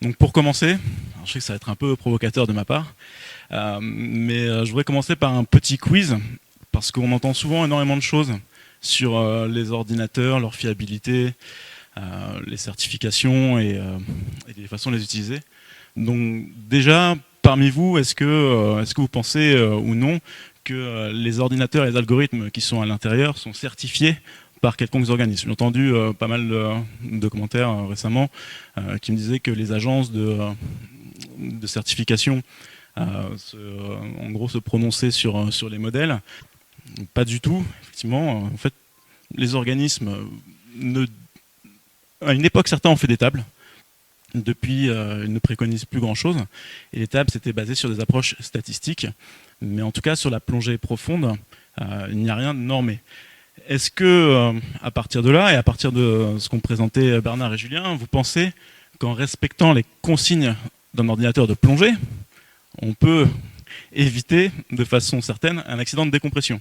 Donc pour commencer, alors je sais que ça va être un peu provocateur de ma part, mais je voudrais commencer par un petit quiz, parce qu'on entend souvent énormément de choses sur les ordinateurs, leur fiabilité, les certifications et les façons de les utiliser. Donc déjà, parmi vous, est-ce que vous pensez ou non que les ordinateurs et les algorithmes qui sont à l'intérieur sont certifiés par quelconque organisme? J'ai entendu pas mal de commentaires récemment qui me disaient que les agences de certification en gros se prononçaient sur les modèles. Pas du tout, effectivement. En fait, les organismes, ne, à une époque, certains ont fait des tables. Depuis, ils ne préconisent plus grand-chose. Et les tables, c'était basé sur des approches statistiques. Mais en tout cas, sur la plongée profonde, il n'y a rien de normé. Est-ce que, à partir de là, et à partir de ce qu'ont présenté Bernard et Julien, vous pensez qu'en respectant les consignes d'un ordinateur de plongée, on peut éviter de façon certaine un accident de décompression?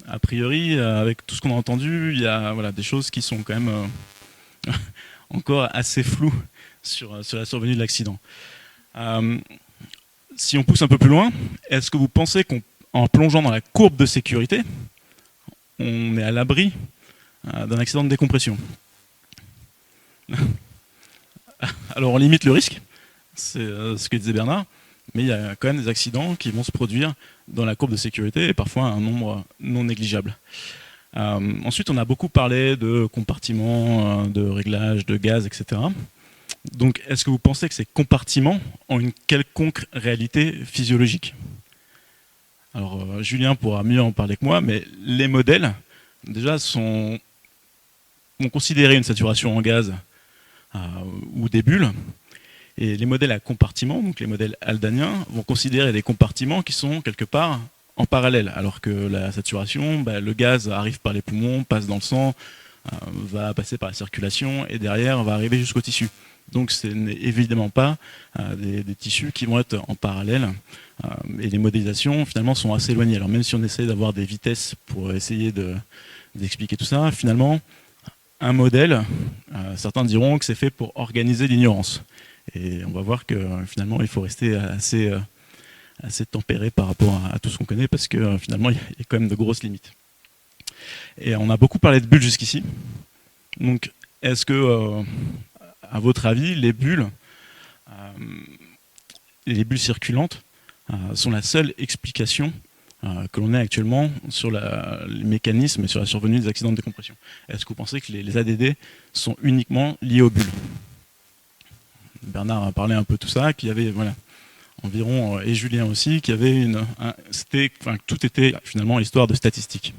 A priori, avec tout ce qu'on a entendu, il y a des choses qui sont quand même encore assez floues sur la survenue de l'accident. Euh, si on pousse un peu plus loin, est-ce que vous pensez qu'en plongeant dans la courbe de sécurité, on est à l'abri d'un accident de décompression? Alors on limite le risque, c'est ce que disait Bernard, mais il y a quand même des accidents qui vont se produire dans la courbe de sécurité et parfois un nombre non négligeable. Ensuite, on a beaucoup parlé de compartiments, de réglages, de gaz, etc. Donc, est-ce que vous pensez que ces compartiments ont une quelconque réalité physiologique? Alors, Julien pourra mieux en parler que moi, mais les modèles, déjà, vont considérer une saturation en gaz ou des bulles. Et les modèles à compartiments, donc les modèles haldaniens, vont considérer des compartiments qui sont quelque part en parallèle, alors que la saturation, le gaz arrive par les poumons, passe dans le sang, va passer par la circulation et derrière va arriver jusqu'au tissu. Donc ce n'est évidemment pas des tissus qui vont être en parallèle et les modélisations finalement sont assez éloignées. Alors même si on essaie d'avoir des vitesses pour essayer d'expliquer tout ça, finalement un modèle, certains diront que c'est fait pour organiser l'ignorance. Et on va voir que finalement il faut rester assez tempéré par rapport à tout ce qu'on connaît parce que finalement il y a quand même de grosses limites. Et on a beaucoup parlé de bulles jusqu'ici. Donc est-ce que à votre avis, les bulles circulantes sont la seule explication que l'on ait actuellement sur les mécanismes et sur la survenue des accidents de décompression? Est-ce que vous pensez que les ADD sont uniquement liés aux bulles? Bernard a parlé un peu de tout ça, qu'il y avait environ, et Julien aussi, qu'il y avait tout était finalement l'histoire de statistiques.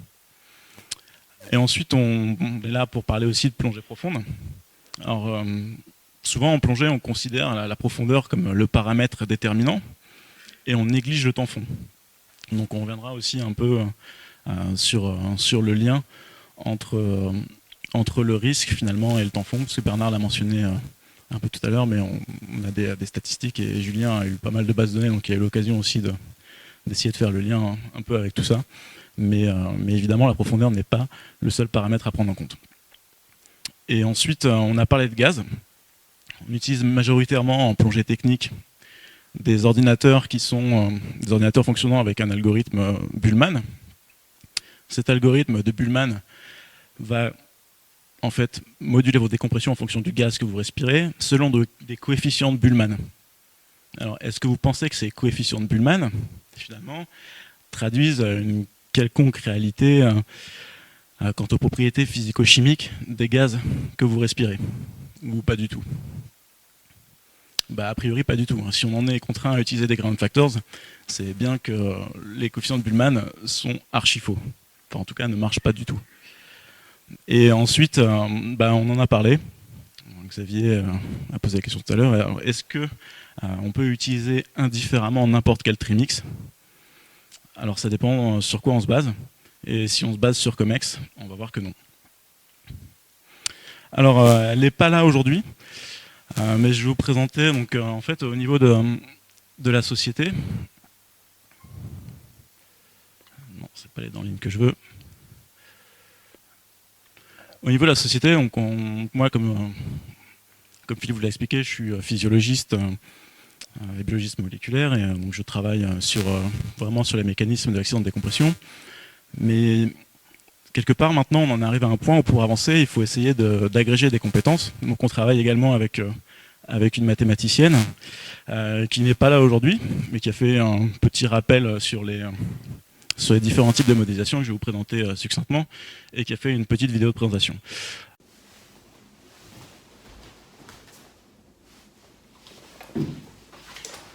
Et ensuite, on est là pour parler aussi de plongée profonde. Alors, souvent en plongée, on considère la profondeur comme le paramètre déterminant et on néglige le temps fond. Donc on reviendra aussi un peu sur le lien entre le risque finalement et le temps fond, parce que Bernard l'a mentionné un peu tout à l'heure, mais on a des statistiques et Julien a eu pas mal de bases de données, donc il y a eu l'occasion aussi d'essayer de faire le lien un peu avec tout ça. Mais évidemment, la profondeur n'est pas le seul paramètre à prendre en compte. Et ensuite, on a parlé de gaz. On utilise majoritairement en plongée technique des ordinateurs qui sont des ordinateurs fonctionnant avec un algorithme Bullman. Cet algorithme de Bullman va en fait moduler vos décompressions en fonction du gaz que vous respirez selon des coefficients de Bullman. Alors, est-ce que vous pensez que ces coefficients de Bullman, finalement, traduisent une quelconque réalité quant aux propriétés physico-chimiques des gaz que vous respirez? Ou pas du tout? A priori, pas du tout. Si on en est contraint à utiliser des ground factors, c'est bien que les coefficients de Bullman sont archi faux. Enfin, en tout cas, ne marchent pas du tout. Et ensuite, on en a parlé. Xavier a posé la question tout à l'heure. Est-ce que on peut utiliser indifféremment n'importe quel trimix? Alors, ça dépend sur quoi on se base. Et si on se base sur Comex, on va voir que non. Alors, elle n'est pas là aujourd'hui. Mais je vais vous présenter donc, en fait au niveau de la société. Non, c'est pas les dans ligne que je veux. Au niveau de la société, donc moi comme comme Philippe vous l'a expliqué, je suis physiologiste et biologiste moléculaire, et donc je travaille vraiment sur les mécanismes de l'accident de décompression. Mais quelque part, maintenant, on en arrive à un point où pour avancer, il faut essayer d'agréger des compétences. Donc on travaille également avec une mathématicienne qui n'est pas là aujourd'hui, mais qui a fait un petit rappel sur les différents types de modélisation que je vais vous présenter succinctement, et qui a fait une petite vidéo de présentation.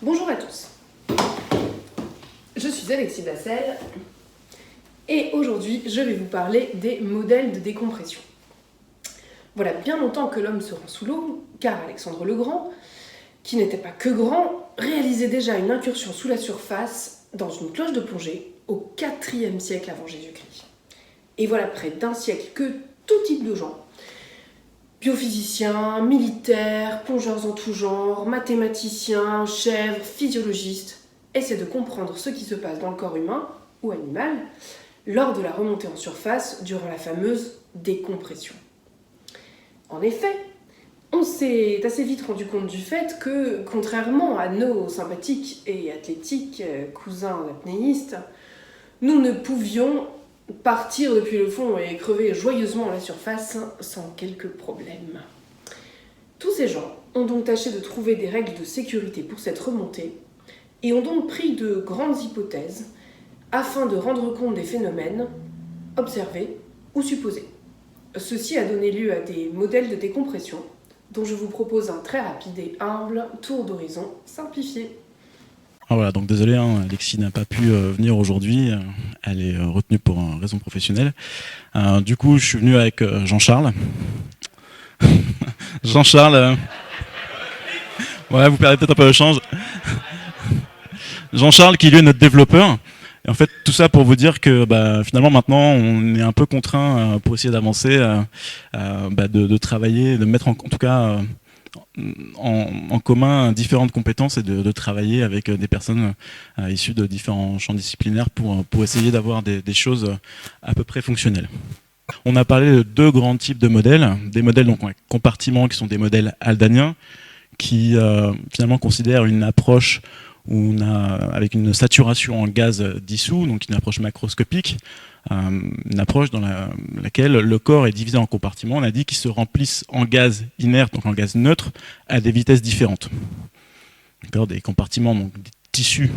Bonjour à tous, je suis Alexis Bassel et aujourd'hui je vais vous parler des modèles de décompression. Voilà bien longtemps que l'homme se rend sous l'eau, car Alexandre le Grand, qui n'était pas que grand, réalisait déjà une incursion sous la surface dans une cloche de plongée au IVe siècle avant Jésus-Christ. Et voilà près d'un siècle que tout type de gens, biophysiciens, militaires, plongeurs en tout genre, mathématiciens, chèvres, physiologistes, essaient de comprendre ce qui se passe dans le corps humain ou animal lors de la remontée en surface durant la fameuse décompression. En effet, on s'est assez vite rendu compte du fait que, contrairement à nos sympathiques et athlétiques cousins apnéistes, nous ne pouvions partir depuis le fond et crever joyeusement à la surface sans quelques problèmes. Tous ces gens ont donc tâché de trouver des règles de sécurité pour cette remontée et ont donc pris de grandes hypothèses afin de rendre compte des phénomènes observés ou supposés. Ceci a donné lieu à des modèles de décompression dont je vous propose un très rapide et humble tour d'horizon simplifié. Ah voilà, donc désolé, Alexis n'a pas pu venir aujourd'hui, elle est retenue pour une raison professionnelle. Du coup, je suis venu avec Jean-Charles. Jean-Charles, ouais, vous perdez peut-être un peu le change. Jean-Charles qui lui est notre développeur. Et en fait, tout ça pour vous dire que finalement maintenant, on est un peu contraint pour essayer d'avancer, de travailler, de mettre en tout cas en commun différentes compétences et de travailler avec des personnes issues de différents champs disciplinaires pour essayer d'avoir des choses à peu près fonctionnelles. On a parlé de deux grands types de modèles, des modèles donc avec compartiments qui sont des modèles haldaniens qui finalement considèrent une approche où on a avec une saturation en gaz dissous, donc une approche macroscopique, une approche dans laquelle le corps est divisé en compartiments, on a dit, qui se remplissent en gaz inerte, donc en gaz neutre, à des vitesses différentes. Des compartiments, donc des tissus,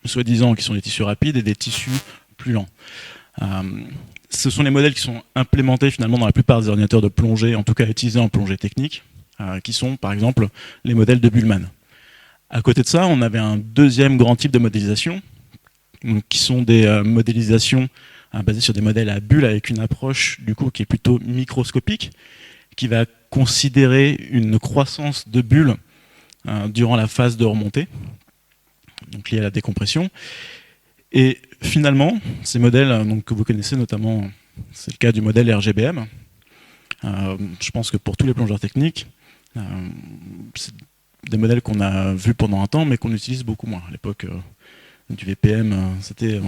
soi-disant, qui sont des tissus rapides, et des tissus plus lents. Ce sont les modèles qui sont implémentés finalement dans la plupart des ordinateurs de plongée, en tout cas utilisés en plongée technique, qui sont par exemple les modèles de Bullmann. À côté de ça, on avait un deuxième grand type de modélisation, qui sont des modélisations basées sur des modèles à bulles avec une approche du coup qui est plutôt microscopique, qui va considérer une croissance de bulles durant la phase de remontée, donc liée à la décompression. Et finalement, ces modèles donc, que vous connaissez notamment, c'est le cas du modèle RGBM. Je pense que pour tous les plongeurs techniques, c'est des modèles qu'on a vus pendant un temps, mais qu'on utilise beaucoup moins. À l'époque du VPM, c'était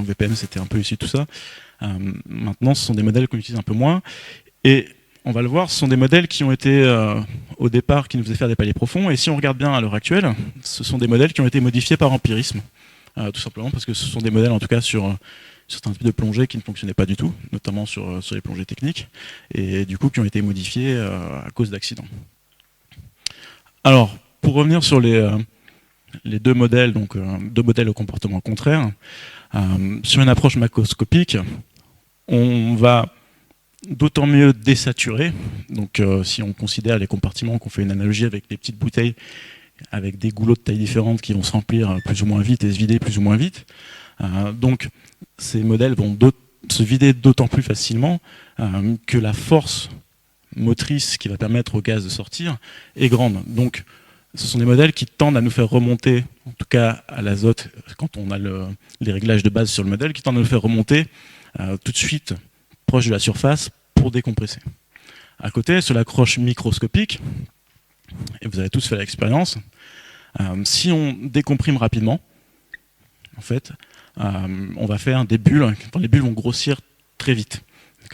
un peu issu de tout ça. Maintenant, ce sont des modèles qu'on utilise un peu moins. Et on va le voir, ce sont des modèles qui ont été, au départ, qui nous faisaient faire des paliers profonds. Et si on regarde bien à l'heure actuelle, ce sont des modèles qui ont été modifiés par empirisme. Tout simplement parce que ce sont des modèles, en tout cas, sur certains types de plongées qui ne fonctionnaient pas du tout, notamment sur les plongées techniques, et du coup qui ont été modifiés à cause d'accidents. Alors, pour revenir sur les deux modèles, donc deux modèles au comportement contraire, sur une approche macroscopique, on va d'autant mieux désaturer. Donc, si on considère les compartiments, qu'on fait une analogie avec des petites bouteilles avec des goulots de taille différentes qui vont se remplir plus ou moins vite et se vider plus ou moins vite. Donc, ces modèles vont se vider d'autant plus facilement que la force motrice qui va permettre au gaz de sortir est grande. Donc, ce sont des modèles qui tendent à nous faire remonter, en tout cas à l'azote, quand on a les réglages de base sur le modèle, qui tendent à nous faire remonter tout de suite proche de la surface pour décompresser. À côté, sur la croche microscopique, et vous avez tous fait l'expérience, si on décomprime rapidement, en fait, on va faire des bulles, les bulles vont grossir très vite.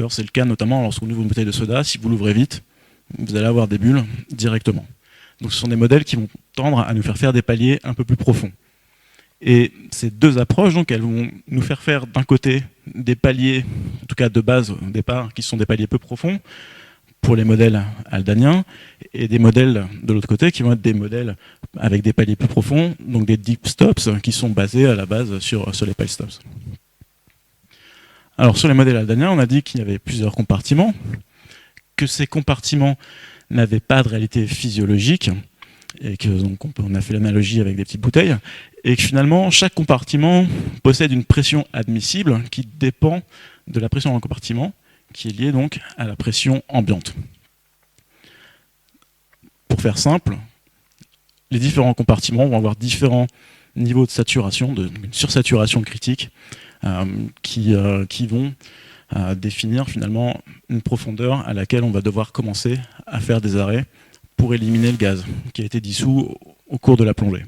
C'est le cas notamment lorsqu'on ouvre une bouteille de soda, si vous l'ouvrez vite, vous allez avoir des bulles directement. Donc ce sont des modèles qui vont tendre à nous faire des paliers un peu plus profonds. Et ces deux approches, donc, elles vont nous faire d'un côté des paliers, en tout cas de base au départ, qui sont des paliers peu profonds pour les modèles haldaniens, et des modèles de l'autre côté qui vont être des modèles avec des paliers plus profonds, donc des deep stops qui sont basés à la base sur les pile stops. Alors sur les modèles haldaniens, on a dit qu'il y avait plusieurs compartiments, que ces compartiments n'avaient pas de réalité physiologique, et que donc on a fait l'analogie avec des petites bouteilles, et que finalement chaque compartiment possède une pression admissible qui dépend de la pression dans le compartiment, qui est liée donc à la pression ambiante. Pour faire simple, les différents compartiments vont avoir différents niveaux de saturation, une sursaturation critique, qui vont définir finalement une profondeur à laquelle on va devoir commencer à faire des arrêts pour éliminer le gaz qui a été dissous au cours de la plongée.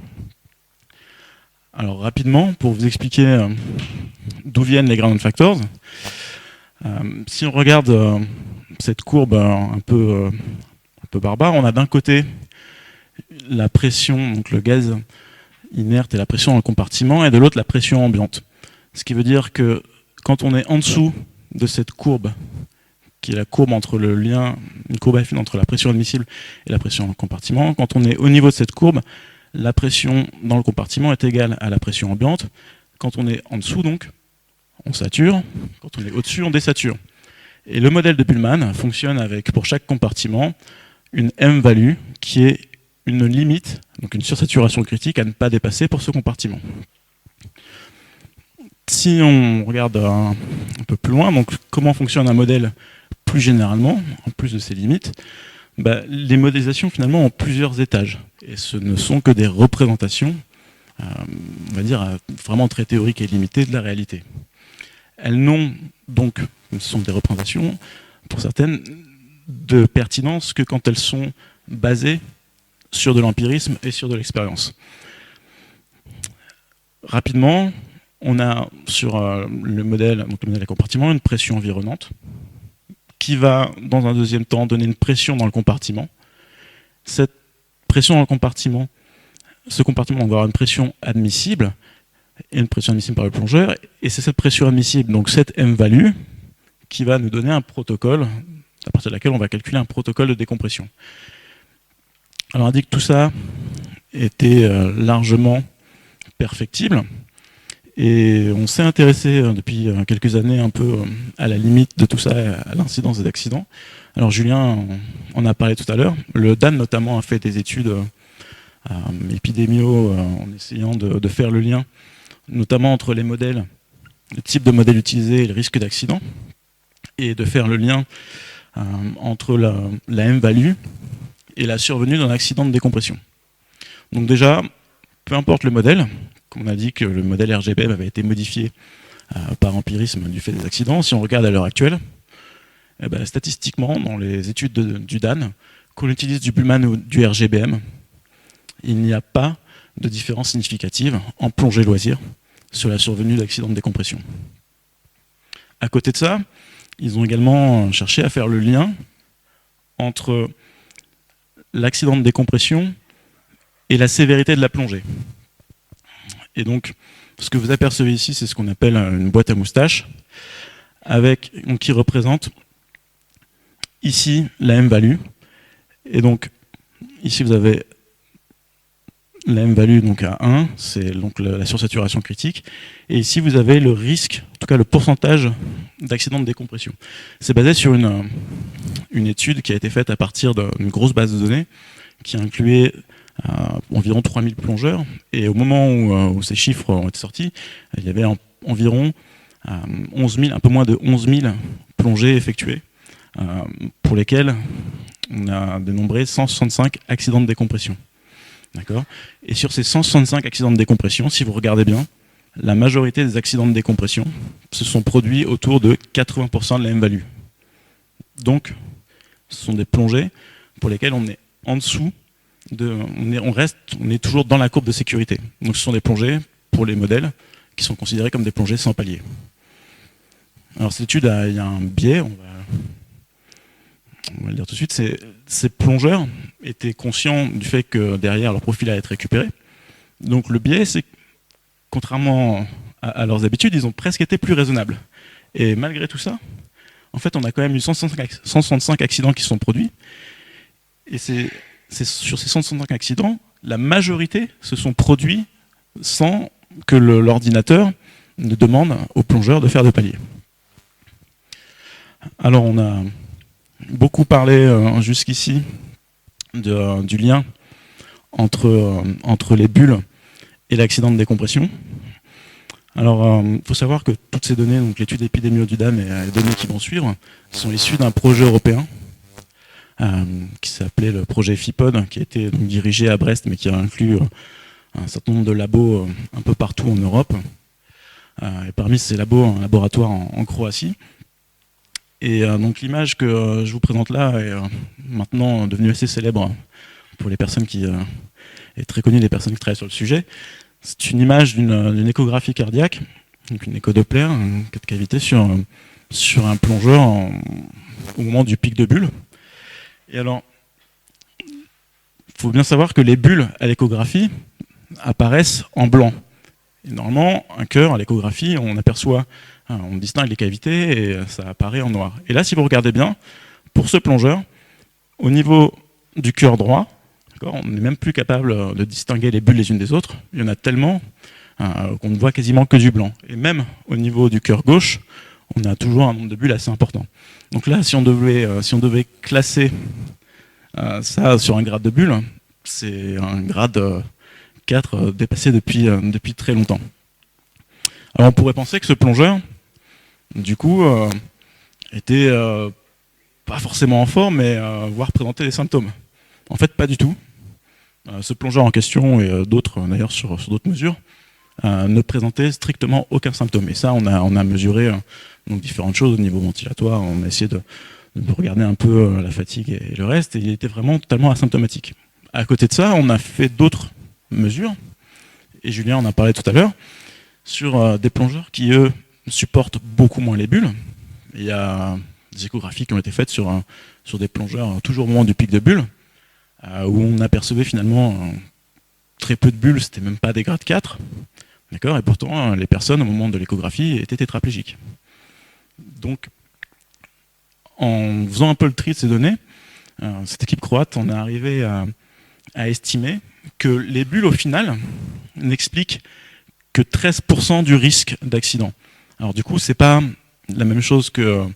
Alors rapidement, pour vous expliquer d'où viennent les ground factors, si on regarde cette courbe un peu barbare, on a d'un côté la pression, donc le gaz inerte et la pression dans le compartiment, et de l'autre la pression ambiante. Ce qui veut dire que quand on est en dessous de cette courbe, qui est la courbe entre le lien, une courbe affine entre la pression admissible et la pression dans le compartiment, quand on est au niveau de cette courbe, la pression dans le compartiment est égale à la pression ambiante. Quand on est en dessous, donc, on sature. Quand on est au-dessus, on désature. Et le modèle de Bullmann fonctionne avec, pour chaque compartiment, une M-value qui est une limite, donc une sursaturation critique à ne pas dépasser pour ce compartiment. Si on regarde un peu plus loin, donc comment fonctionne un modèle plus généralement, en plus de ces limites, les modélisations finalement ont plusieurs étages. Et ce ne sont que des représentations, on va dire, vraiment très théoriques et limitées de la réalité. Elles n'ont donc, ce sont des représentations, pour certaines, de pertinence que quand elles sont basées sur de l'empirisme et sur de l'expérience. Rapidement, on a sur le modèle, donc le modèle à compartiment, une pression environnante qui va, dans un deuxième temps, donner une pression dans le compartiment. Cette pression dans le compartiment, ce compartiment va avoir une pression admissible, et une pression admissible par le plongeur, et c'est cette pression admissible, donc cette M-value, qui va nous donner un protocole, à partir de laquelle on va calculer un protocole de décompression. Alors on a dit que tout ça était largement perfectible, et on s'est intéressé depuis quelques années un peu à la limite de tout ça, à l'incidence des accidents. Alors Julien en a parlé tout à l'heure. Le DAN notamment a fait des études épidémiaux en essayant de faire le lien, notamment entre les modèles, le type de modèle utilisé et le risque d'accident, et de faire le lien entre la M-value et la survenue d'un accident de décompression. Donc déjà, peu importe le modèle, comme on a dit que le modèle RGBM avait été modifié par empirisme du fait des accidents, si on regarde à l'heure actuelle, statistiquement, dans les études du DAN, qu'on utilise du Bullmann ou du RGBM, il n'y a pas de différence significative en plongée loisir sur la survenue d'accidents de décompression. À côté de ça, ils ont également cherché à faire le lien entre l'accident de décompression et la sévérité de la plongée. Et donc, ce que vous apercevez ici, c'est ce qu'on appelle une boîte à moustaches, qui représente ici la M-value. Et donc, ici vous avez la M-value donc à 1, c'est donc la sursaturation critique. Et ici vous avez le risque, en tout cas le pourcentage d'accident de décompression. C'est basé sur une étude qui a été faite à partir d'une grosse base de données qui incluait environ 3000 plongeurs. Et au moment où ces chiffres ont été sortis, il y avait environ 11 000, un peu moins de 11 000 plongées effectuées, pour lesquelles on a dénombré 165 accidents de décompression. D'accord ? Et sur ces 165 accidents de décompression, si vous regardez bien, la majorité des accidents de décompression se sont produits autour de 80% de la M-value. Donc, ce sont des plongées pour lesquelles on est en dessous, on est toujours dans la courbe de sécurité. Donc ce sont des plongées pour les modèles qui sont considérés comme des plongées sans palier. Alors cette étude, il y a un biais, on va le dire tout de suite, ces plongeurs étaient conscients du fait que derrière leur profil allait être récupéré. Donc le biais, c'est que, contrairement à leurs habitudes, ils ont presque été plus raisonnables. Et malgré tout ça, en fait, on a quand même eu 165 accidents qui sont produits. Et c'est sur ces 165 accidents, la majorité se sont produits sans que l'ordinateur ne demande aux plongeurs de faire de palier. Alors on a beaucoup parlé jusqu'ici du lien entre les bulles et l'accident de décompression. Alors il faut savoir que toutes ces données, donc l'étude épidémiologique du DAM et les données qui vont suivre, sont issues d'un projet européen qui s'appelait le projet FIPOD, qui a été donc dirigé à Brest, mais qui a inclus un certain nombre de labos un peu partout en Europe. Et parmi ces labos, un laboratoire en Croatie. Et donc l'image que je vous présente là est maintenant devenue assez célèbre pour les personnes qui est très connue des personnes qui travaillent sur le sujet. C'est une image d'une échographie cardiaque, donc une écho-Doppler, un cas de cavité sur un plongeur au moment du pic de bulles. Et alors, il faut bien savoir que les bulles à l'échographie apparaissent en blanc. Et normalement, un cœur à l'échographie, on distingue les cavités et ça apparaît en noir. Et là, si vous regardez bien, pour ce plongeur, au niveau du cœur droit, on n'est même plus capable de distinguer les bulles les unes des autres. Il y en a tellement qu'on ne voit quasiment que du blanc. Et même au niveau du cœur gauche, on a toujours un nombre de bulles assez important. Donc là, si on devait classer ça sur un grade de bulles, c'est un grade 4 dépassé depuis très longtemps. Alors on pourrait penser que ce plongeur, du coup, était pas forcément en forme, mais voire présenter des symptômes. En fait, pas du tout. Ce plongeur en question, et d'autres d'ailleurs sur d'autres mesures, ne présentait strictement aucun symptôme. Et ça, on a mesuré donc différentes choses au niveau ventilatoire, on a essayé de regarder un peu la fatigue et le reste, et il était vraiment totalement asymptomatique. À côté de ça, on a fait d'autres mesures, et Julien en a parlé tout à l'heure, sur des plongeurs qui, eux, supportent beaucoup moins les bulles. Il y a des échographies qui ont été faites sur des plongeurs toujours au moment du pic de bulles, où on apercevait finalement très peu de bulles, c'était même pas des grades 4, d'accord, et pourtant les personnes au moment de l'échographie étaient tétraplégiques. Donc, en faisant un peu le tri de ces données, cette équipe croate, on est arrivé à estimer que les bulles, au final, n'expliquent que 13% du risque d'accident. Alors du coup, c'est pas la même chose que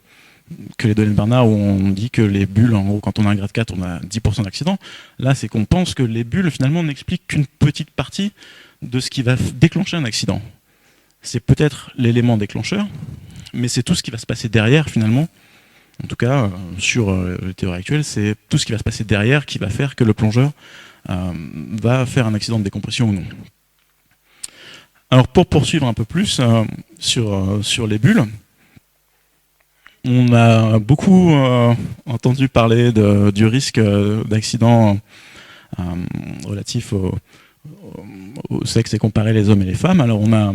les données de Bernard où on dit que les bulles, en gros, quand on a un grade 4, on a 10% d'accident. Là, c'est qu'on pense que les bulles, finalement, n'expliquent qu'une petite partie de ce qui va déclencher un accident. C'est peut-être l'élément déclencheur, mais c'est tout ce qui va se passer derrière, finalement. En tout cas, sur les théories actuelles, c'est tout ce qui va se passer derrière qui va faire que le plongeur va faire un accident de décompression ou non. Alors pour poursuivre un peu plus sur les bulles, on a beaucoup entendu parler du risque d'accident relatif au sexe et comparer les hommes et les femmes. Alors on a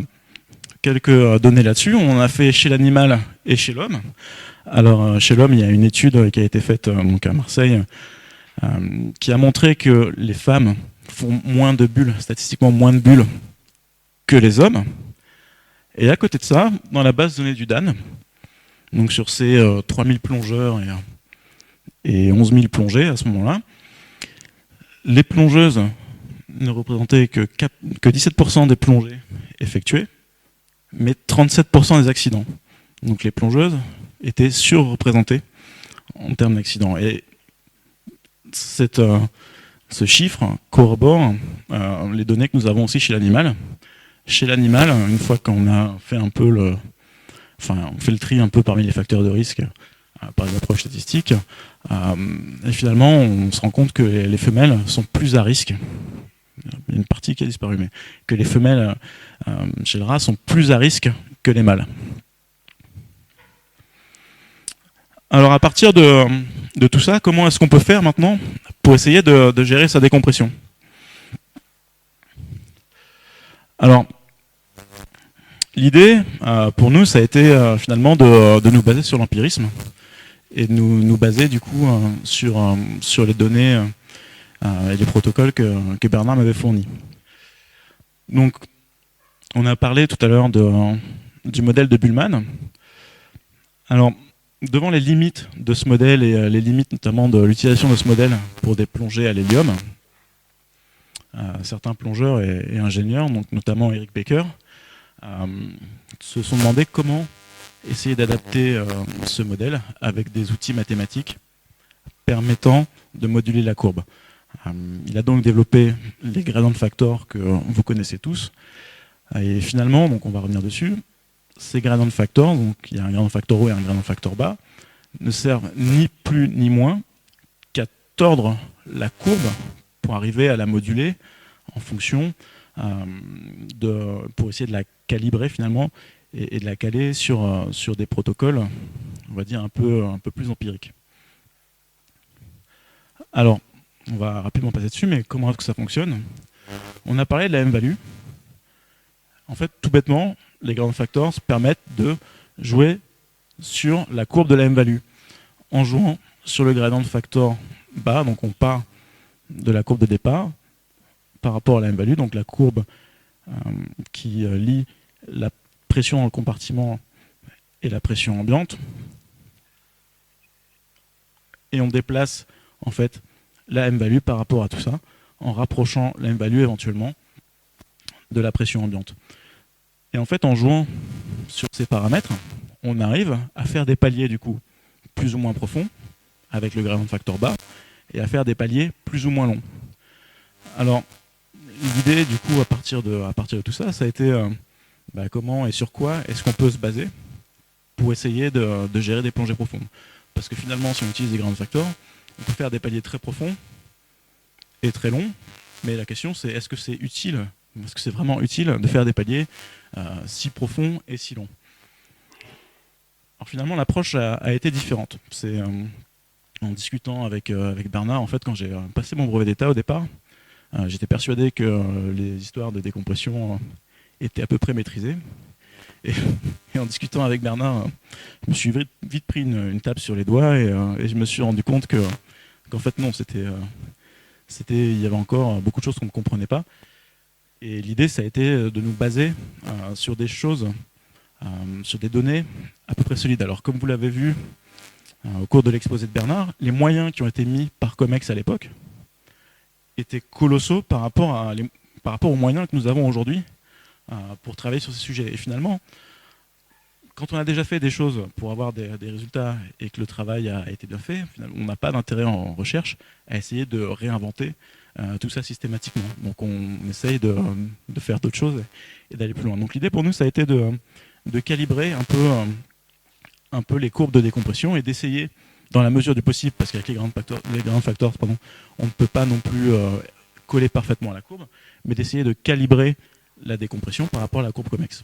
quelques données là-dessus. On a fait chez l'animal et chez l'homme. Alors chez l'homme, il y a une étude qui a été faite donc à Marseille qui a montré que les femmes font moins de bulles, statistiquement moins de bulles que les hommes. Et à côté de ça, dans la base de données du DAN, donc sur ces 3000 plongeurs et 11 000 plongées à ce moment-là, les plongeuses ne représentaient que 17% des plongées effectuées, mais 37% des accidents. Donc les plongeuses étaient surreprésentées en termes d'accidents. Et ce chiffre corrobore les données que nous avons aussi chez l'animal. Chez l'animal, une fois qu'on a fait un peu on fait le tri un peu parmi les facteurs de risque par les approches statistiques, et finalement on se rend compte que les femelles sont plus à risque. Il y a une partie qui a disparu, mais que les femelles chez le rat sont plus à risque que les mâles. Alors à partir de tout ça, comment est-ce qu'on peut faire maintenant pour essayer de gérer sa décompression? Alors, l'idée pour nous, ça a été finalement de nous baser sur l'empirisme et de nous baser du coup sur les données et les protocoles que Bernard m'avait fournis. Donc, on a parlé tout à l'heure du modèle de Bullman. Alors, devant les limites de ce modèle et les limites notamment de l'utilisation de ce modèle pour des plongées à l'hélium, certains plongeurs et ingénieurs, donc notamment Eric Baker, se sont demandé comment essayer d'adapter ce modèle avec des outils mathématiques permettant de moduler la courbe. Il a donc développé les gradient factors que vous connaissez tous. Et finalement, donc on va revenir dessus, ces gradient factors, donc il y a un gradient factor haut et un gradient factor bas, ne servent ni plus ni moins qu'à tordre la courbe pour arriver à la moduler en fonction pour essayer de la calibrer finalement et de la caler sur des protocoles, on va dire un peu plus empiriques. Alors, on va rapidement passer dessus, mais comment est-ce que ça fonctionne? On a parlé de la M-value. En fait, tout bêtement, les gradient factors permettent de jouer sur la courbe de la M-value. En jouant sur le gradient factor bas, donc on part de la courbe de départ par rapport à la M-value, donc la courbe qui lie la pression dans le compartiment et la pression ambiante. Et on déplace en fait la M-value par rapport à tout ça, en rapprochant la M-value éventuellement de la pression ambiante. Et en fait, en jouant sur ces paramètres, on arrive à faire des paliers du coup plus ou moins profonds avec le gradient factor bas et à faire des paliers plus ou moins longs. Alors, l'idée du coup à partir de tout ça, ça a été comment et sur quoi est-ce qu'on peut se baser pour essayer de gérer des plongées profondes. Parce que finalement, si on utilise des gradient factors, on peut faire des paliers très profonds et très longs, mais la question c'est est-ce que c'est utile, est-ce que c'est vraiment utile de faire des paliers si profonds et si longs? Alors finalement, l'approche a été différente. C'est en discutant avec Bernard, en fait, quand j'ai passé mon brevet d'état au départ, j'étais persuadé que les histoires de décompression étaient à peu près maîtrisées. Et en discutant avec Bernard, je me suis vite pris une tape sur les doigts et je me suis rendu compte qu'en fait non, il y avait encore beaucoup de choses qu'on ne comprenait pas. Et l'idée, ça a été de nous baser sur des choses, sur des données à peu près solides. Alors comme vous l'avez vu au cours de l'exposé de Bernard, les moyens qui ont été mis par COMEX à l'époque étaient colossaux par rapport aux moyens que nous avons aujourd'hui pour travailler sur ces sujets. Et finalement, quand on a déjà fait des choses pour avoir des résultats et que le travail a été bien fait, finalement, on n'a pas d'intérêt en recherche à essayer de réinventer tout ça systématiquement. Donc on essaye de faire d'autres choses et d'aller plus loin. Donc l'idée pour nous, ça a été de calibrer un peu les courbes de décompression et d'essayer, dans la mesure du possible, parce qu'avec les gradient factors, on ne peut pas non plus coller parfaitement à la courbe, mais d'essayer de calibrer la décompression par rapport à la courbe COMEX.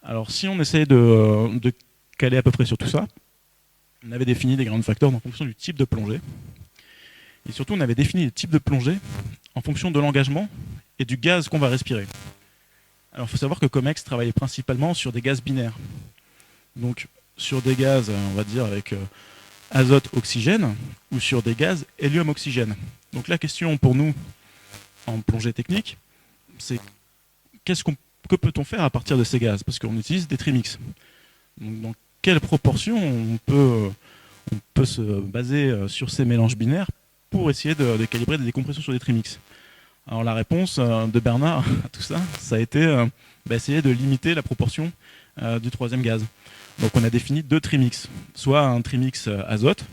Alors si on essaye de caler à peu près sur tout ça, on avait défini des gradient factors en fonction du type de plongée. Et surtout, on avait défini les types de plongée en fonction de l'engagement et du gaz qu'on va respirer. Alors il faut savoir que COMEX travaillait principalement sur des gaz binaires. Donc sur des gaz, on va dire, avec azote-oxygène ou sur des gaz hélium-oxygène. Donc la question pour nous, en plongée technique, c'est que peut-on faire à partir de ces gaz? Parce qu'on utilise des trimix. Donc dans quelle proportion on peut se baser sur ces mélanges binaires pour essayer de calibrer des décompressions sur des trimix? Alors la réponse de Bernard à tout ça, ça a été essayer de limiter la proportion du troisième gaz. Donc on a défini deux trimix, soit un trimix azote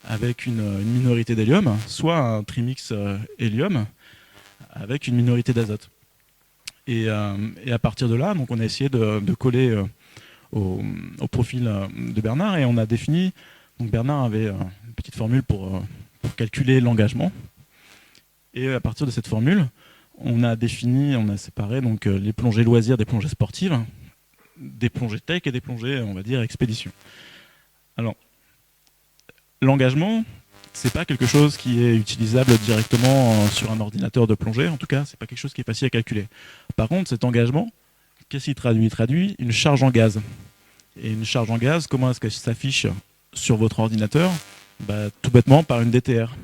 avec une minorité d'hélium, soit un trimix hélium avec une minorité d'azote. Et à partir de là, donc on a essayé de coller au profil de Bernard et on a défini. Donc Bernard avait une petite formule pour calculer l'engagement. Et à partir de cette formule, on a séparé donc les plongées loisirs des plongées sportives, des plongées tech et des plongées, on va dire, expédition. Alors, l'engagement, c'est pas quelque chose qui est utilisable directement sur un ordinateur de plongée. En tout cas, c'est pas quelque chose qui est facile à calculer. Par contre, cet engagement, qu'est-ce qu'il traduit? Il traduit une charge en gaz. Et une charge en gaz, comment est-ce qu'elle s'affiche sur votre ordinateur, tout bêtement par une DTR.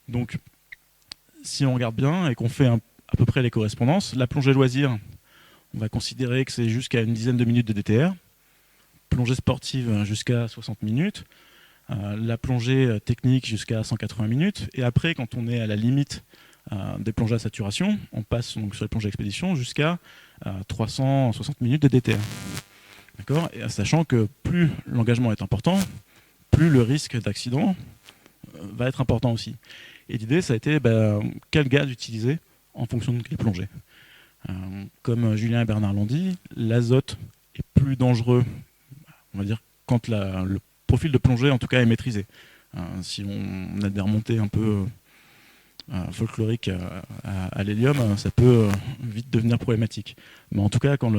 Donc, si on regarde bien et qu'on fait à peu près les correspondances, la plongée loisir, on va considérer que c'est jusqu'à une dizaine de minutes de DTR. Plongée sportive jusqu'à 60 minutes. La plongée technique jusqu'à 180 minutes. Et après, quand on est à la limite des plongées à saturation, on passe donc sur les plongées expédition jusqu'à 360 minutes de DTR. D'accord ? Et sachant que plus l'engagement est important, plus le risque d'accident va être important aussi. Et l'idée, ça a été quel gaz utiliser en fonction de quelle plongée. Comme Julien et Bernard l'ont dit, l'azote est plus dangereux, on va dire, quand le profil de plongée, en tout cas, est maîtrisé. Si on a des remontées un peu folkloriques à l'hélium, ça peut vite devenir problématique. Mais en tout cas, quand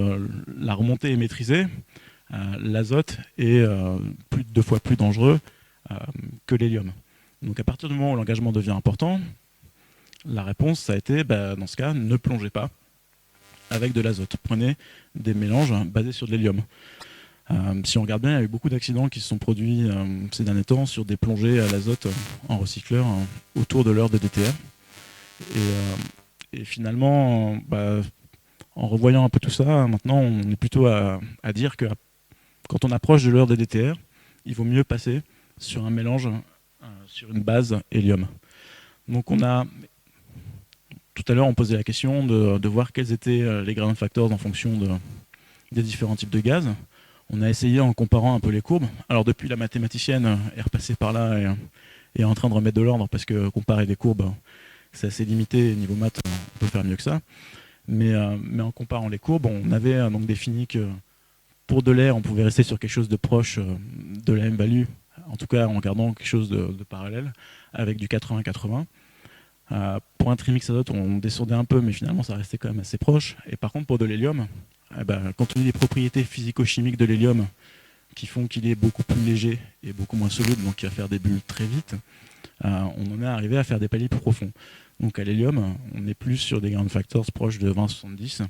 la remontée est maîtrisée, l'azote est plus de 2 fois plus dangereux que l'hélium. Donc à partir du moment où l'engagement devient important, la réponse, ça a été, dans ce cas, ne plongez pas avec de l'azote. Prenez des mélanges basés sur de l'hélium. Si on regarde bien, il y a eu beaucoup d'accidents qui se sont produits ces derniers temps sur des plongées à l'azote en recycleur autour de l'heure de DTR. Et finalement, en revoyant un peu tout ça, maintenant on est plutôt à dire que quand on approche de l'heure de DTR, il vaut mieux passer sur un mélange, sur une base hélium. Donc tout à l'heure on posait la question de voir quels étaient les ground factors en fonction des différents types de gaz. On a essayé en comparant un peu les courbes. Alors depuis, la mathématicienne est repassée par là et est en train de remettre de l'ordre parce que comparer des courbes, c'est assez limité. Niveau maths, on peut faire mieux que ça. Mais en comparant les courbes, on avait donc défini que pour de l'air, on pouvait rester sur quelque chose de proche de la M-value, en tout cas en gardant quelque chose de parallèle, avec du 80-80. Pour un trimix azote, on descendait un peu, mais finalement, ça restait quand même assez proche. Et par contre, pour de l'hélium, compte tenu des propriétés physico-chimiques de l'hélium qui font qu'il est beaucoup plus léger et beaucoup moins solide, donc qui va faire des bulles très vite, on en est arrivé à faire des paliers plus profonds. Donc à l'hélium, on est plus sur des ground factors proches de 20-70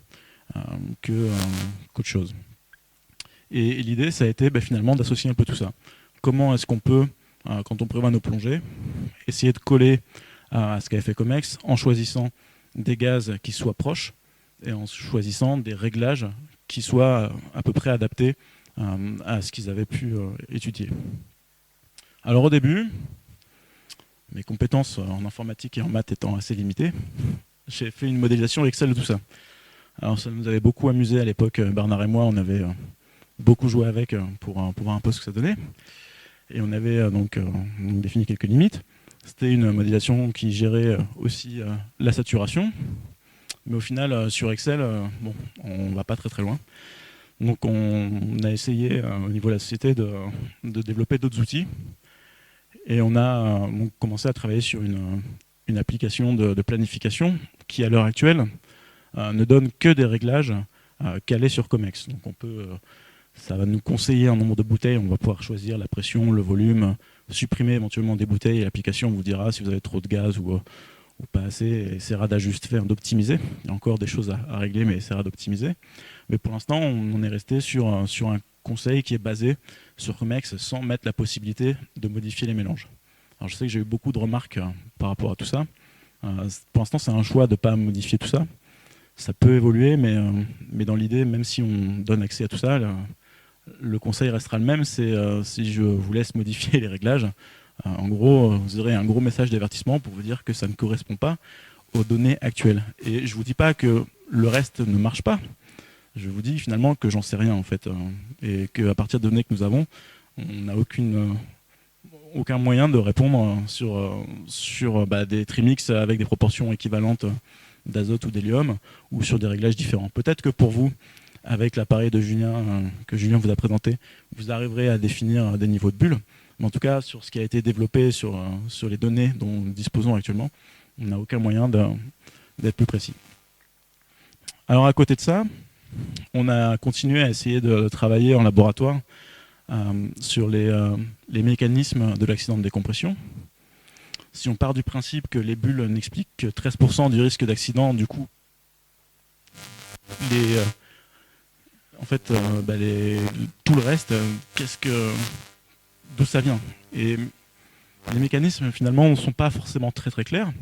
qu'autre chose. Et l'idée, ça a été finalement d'associer un peu tout ça. Comment est-ce qu'on peut, quand on prévoit nos plongées, essayer de coller à ce qu'avait fait Comex en choisissant des gaz qui soient proches et en choisissant des réglages qui soient à peu près adaptés à ce qu'ils avaient pu étudier. Alors au début, mes compétences en informatique et en maths étant assez limitées, j'ai fait une modélisation Excel de tout ça. Alors ça nous avait beaucoup amusé à l'époque, Bernard et moi, on avait beaucoup joué avec pour voir un peu ce que ça donnait. Et on avait donc défini quelques limites. C'était une modélisation qui gérait aussi la saturation. Mais au final, sur Excel, on ne va pas très très loin. Donc on a essayé au niveau de la société de développer d'autres outils. Et on a donc commencé à travailler sur une application de planification qui, à l'heure actuelle, ne donne que des réglages calés sur Comex. Donc ça va nous conseiller un nombre de bouteilles, on va pouvoir choisir la pression, le volume, supprimer éventuellement des bouteilles et l'application vous dira si vous avez trop de gaz ou pas assez, et essaiera d'ajuster, d'optimiser. Il y a encore des choses à régler, mais essaiera d'optimiser. Mais pour l'instant, on est resté sur un conseil qui est basé sur Comex sans mettre la possibilité de modifier les mélanges. Alors je sais que j'ai eu beaucoup de remarques par rapport à tout ça. Pour l'instant, c'est un choix de ne pas modifier tout ça. Ça peut évoluer, mais dans l'idée, même si on donne accès à tout ça, le conseil restera le même, c'est si je vous laisse modifier les réglages, en gros, vous aurez un gros message d'avertissement pour vous dire que ça ne correspond pas aux données actuelles. Et je ne vous dis pas que le reste ne marche pas, je vous dis finalement que j'en sais rien en fait, et qu'à partir des données que nous avons, on n'a aucun moyen de répondre sur des trimix avec des proportions équivalentes d'azote ou d'hélium, ou sur des réglages différents. Peut-être que pour vous, avec l'appareil de Julien, que Julien vous a présenté, vous arriverez à définir des niveaux de bulles. Mais en tout cas, sur ce qui a été développé sur les données dont nous disposons actuellement, on n'a aucun moyen d'être plus précis. Alors à côté de ça, on a continué à essayer de travailler en laboratoire sur les mécanismes de l'accident de décompression. Si on part du principe que les bulles n'expliquent que 13% du risque d'accident, du coup, tout le reste, d'où ça vient. Et les mécanismes, finalement, ne sont pas forcément très très clairs,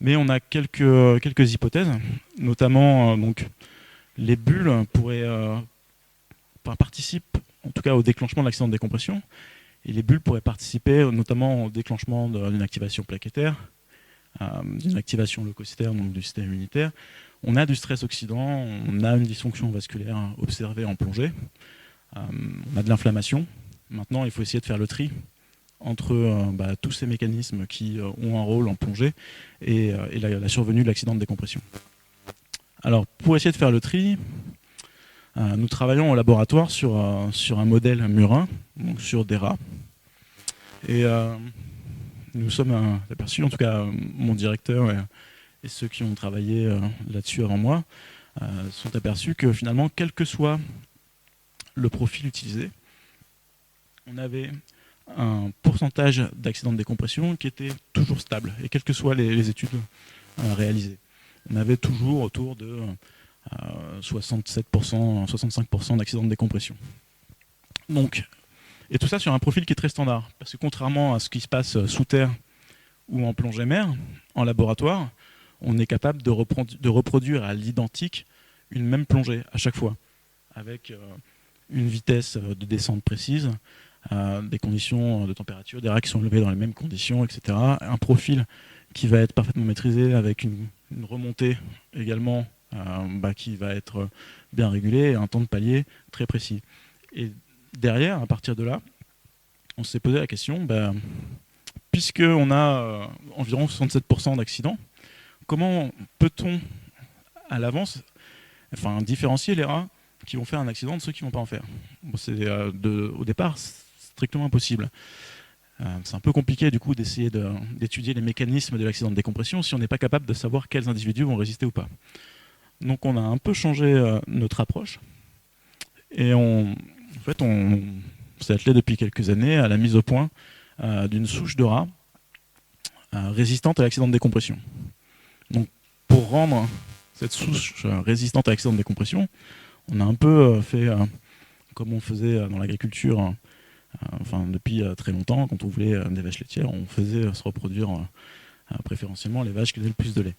mais on a quelques hypothèses, notamment donc, les bulles participent en tout cas au déclenchement de l'accident de décompression, et les bulles pourraient participer notamment au déclenchement d'une activation plaquettaire, d'une activation leucocytaire, donc du système immunitaire. On a du stress oxydant, on a une dysfonction vasculaire observée en plongée, on a de l'inflammation. Maintenant, il faut essayer de faire le tri entre tous ces mécanismes qui ont un rôle en plongée et la survenue de l'accident de décompression. Alors, pour essayer de faire le tri, nous travaillons au laboratoire sur un modèle murin, donc sur des rats. Et nous sommes aperçus, en tout cas mon directeur et ceux qui ont travaillé là-dessus avant moi, sont aperçus que finalement, quel que soit le profil utilisé, on avait un pourcentage d'accidents de décompression qui était toujours stable, et quelles que soient les études réalisées. On avait toujours autour de 67%, 65% d'accidents de décompression. Donc, et tout ça sur un profil qui est très standard, parce que contrairement à ce qui se passe sous terre ou en plongée mer, en laboratoire, on est capable de reproduire à l'identique une même plongée à chaque fois, avec une vitesse de descente précise, des conditions de température, des rats qui sont élevés dans les mêmes conditions, etc. Un profil qui va être parfaitement maîtrisé avec une remontée également qui va être bien régulée et un temps de palier très précis. Et derrière, à partir de là, on s'est posé la question, puisqu'on a environ 67% d'accidents, comment peut-on à l'avance différencier les rats qui vont faire un accident de ceux qui ne vont pas en faire? C'est au départ strictement impossible. C'est un peu compliqué du coup d'essayer d'étudier les mécanismes de l'accident de décompression si on n'est pas capable de savoir quels individus vont résister ou pas. Donc on a un peu changé notre approche et on s'est attelé depuis quelques années à la mise au point d'une souche de rats résistante à l'accident de décompression. Donc pour rendre cette souche résistante à l'accident de décompression, on a un peu fait comme on faisait dans l'agriculture depuis très longtemps. Quand on voulait des vaches laitières, on faisait se reproduire préférentiellement les vaches qui donnaient le plus de lait.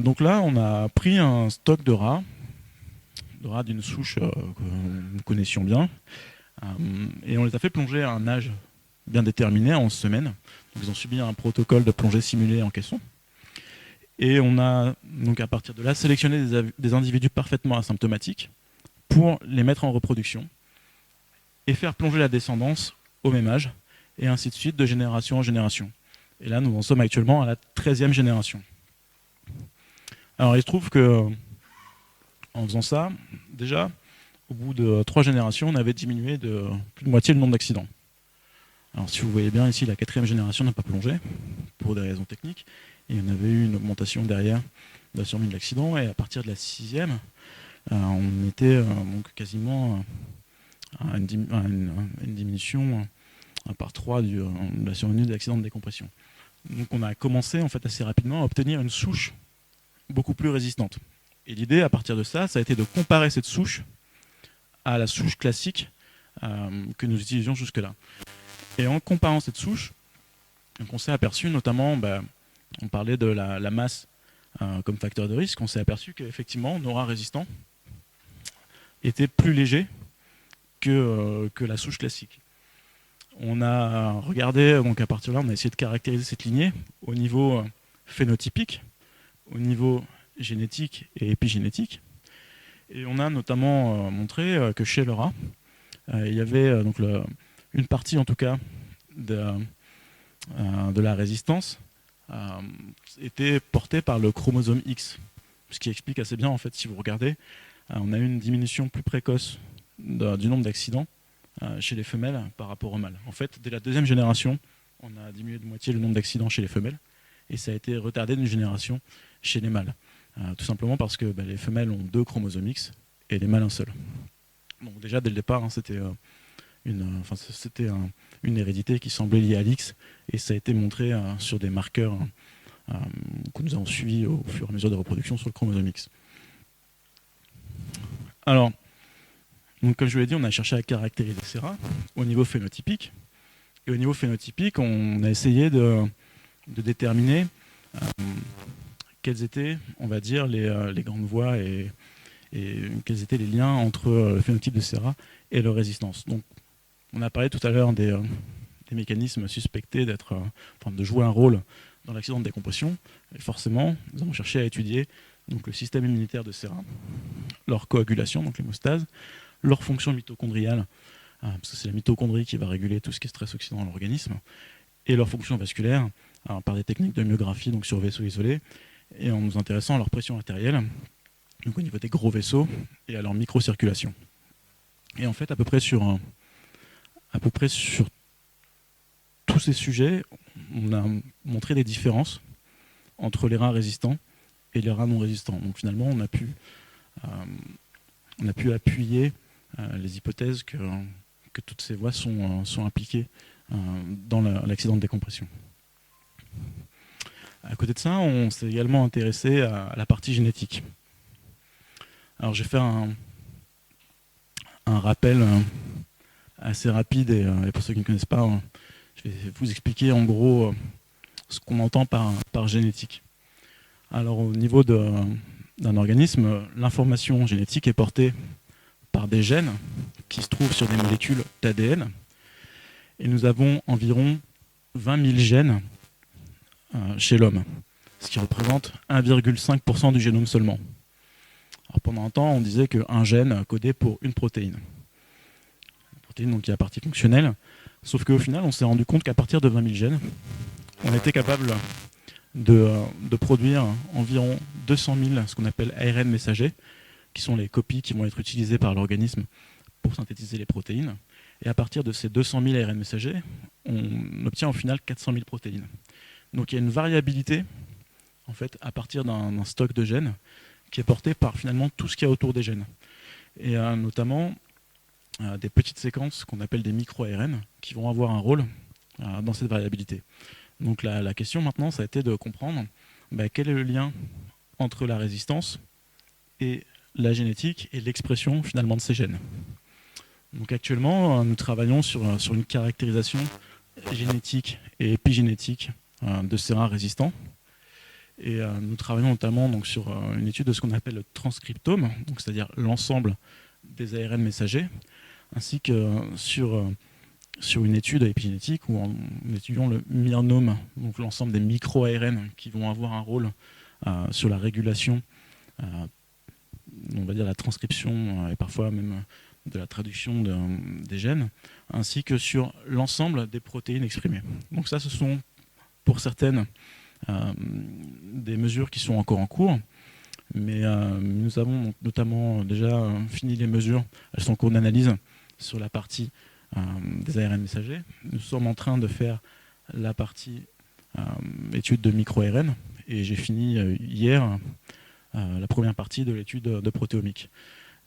Donc là, on a pris un stock de rats d'une souche que nous connaissions bien, et on les a fait plonger à un âge bien déterminé, à 11 semaines. Donc ils ont subi un protocole de plongée simulée en caisson. Et on a donc à partir de là sélectionné des individus parfaitement asymptomatiques pour les mettre en reproduction et faire plonger la descendance au même âge, et ainsi de suite, de génération en génération. Et là, nous en sommes actuellement à la 13e génération. Alors il se trouve que en faisant ça, déjà, au bout de 3 générations, on avait diminué de plus de moitié le nombre d'accidents. Alors si vous voyez bien ici, la 4e génération n'a pas plongé, pour des raisons techniques, et on avait eu une augmentation derrière de la survenue de l'accident, et à partir de la 6e, on était donc quasiment à une diminution par 3 de la survenue de l'accident de décompression. Donc on a commencé en fait assez rapidement à obtenir une souche beaucoup plus résistante. Et l'idée à partir de ça a été de comparer cette souche à la souche classique que nous utilisions jusque-là. Et en comparant cette souche, on s'est aperçu notamment, on parlait de la masse comme facteur de risque, on s'est aperçu qu'effectivement nos rats résistants étaient plus légers que la souche classique. On a regardé, donc à partir de là, on a essayé de caractériser cette lignée au niveau phénotypique, au niveau génétique et épigénétique. Et on a notamment montré que chez le rat, il y avait donc une partie en tout cas de la résistance était portée par le chromosome X, ce qui explique assez bien en fait si vous regardez, on a eu une diminution plus précoce du nombre d'accidents chez les femelles par rapport aux mâles. En fait, dès la 2e génération, on a diminué de moitié le nombre d'accidents chez les femelles, et ça a été retardé d'une génération chez les mâles. Tout simplement parce que les femelles ont 2 chromosomes X et les mâles un seul. Donc déjà dès le départ, c'était une hérédité qui semblait liée à l'X, et ça a été montré sur des marqueurs que nous avons suivis au fur et à mesure de reproduction sur le chromosome X. Alors, donc comme je vous l'ai dit, on a cherché à caractériser ces rats au niveau phénotypique, Et au niveau phénotypique, on a essayé de déterminer quelles étaient, on va dire, les grandes voies et quels étaient les liens entre le phénotype de Serra et leur résistance. Donc, on a parlé tout à l'heure des mécanismes suspectés de jouer un rôle dans l'accident de décompression. Et forcément, nous avons cherché à étudier donc, le système immunitaire de Serra, leur coagulation, donc l'hémostase, leur fonction mitochondriale, parce que c'est la mitochondrie qui va réguler tout ce qui est stress oxydant dans l'organisme, et leur fonction vasculaire, par des techniques de myographie donc sur vaisseaux isolés, et en nous intéressant à leur pression artérielle, donc au niveau des gros vaisseaux, et à leur microcirculation. Et en fait, à peu près sur tous ces sujets, on a montré des différences entre les reins résistants et les reins non résistants. Donc finalement, on a pu appuyer les hypothèses que toutes ces voies sont impliquées dans l'accident de décompression. À côté de ça, on s'est également intéressé à la partie génétique. Alors je vais faire un rappel assez rapide et pour ceux qui ne connaissent pas, je vais vous expliquer en gros ce qu'on entend par génétique. Alors au niveau d'un organisme, l'information génétique est portée par des gènes qui se trouvent sur des molécules d'ADN. Et nous avons environ 20 000 gènes chez l'homme, ce qui représente 1,5% du génome seulement. Alors pendant un temps, on disait qu'un gène codait pour une protéine. Une protéine donc, qui est la partie fonctionnelle. Sauf qu'au final, on s'est rendu compte qu'à partir de 20 000 gènes, on était capable de produire environ 200 000, ce qu'on appelle ARN messagers, qui sont les copies qui vont être utilisées par l'organisme pour synthétiser les protéines. Et à partir de ces 200 000 ARN messagers, on obtient au final 400 000 protéines. Donc il y a une variabilité en fait, à partir d'un stock de gènes qui est porté par finalement tout ce qu'il y a autour des gènes. Et notamment des petites séquences qu'on appelle des micro-ARN qui vont avoir un rôle dans cette variabilité. Donc la question maintenant, ça a été de comprendre quel est le lien entre la résistance et la génétique et l'expression finalement de ces gènes. Donc actuellement, nous travaillons sur une caractérisation génétique et épigénétique de ces reins résistants. Et nous travaillons notamment donc, sur une étude de ce qu'on appelle le transcriptome, c'est-à-dire l'ensemble des ARN messagers, ainsi que sur une étude épigénétique où nous étudions le myelome, donc l'ensemble des micro-ARN qui vont avoir un rôle sur la régulation, on va dire la transcription et parfois même de la traduction des gènes, ainsi que sur l'ensemble des protéines exprimées. Donc ça, ce sont pour certaines des mesures qui sont encore en cours, mais nous avons notamment déjà fini les mesures, elles sont en cours d'analyse sur la partie des ARN messagers. Nous sommes en train de faire la partie étude de micro-ARN et j'ai fini hier la première partie de l'étude de protéomique.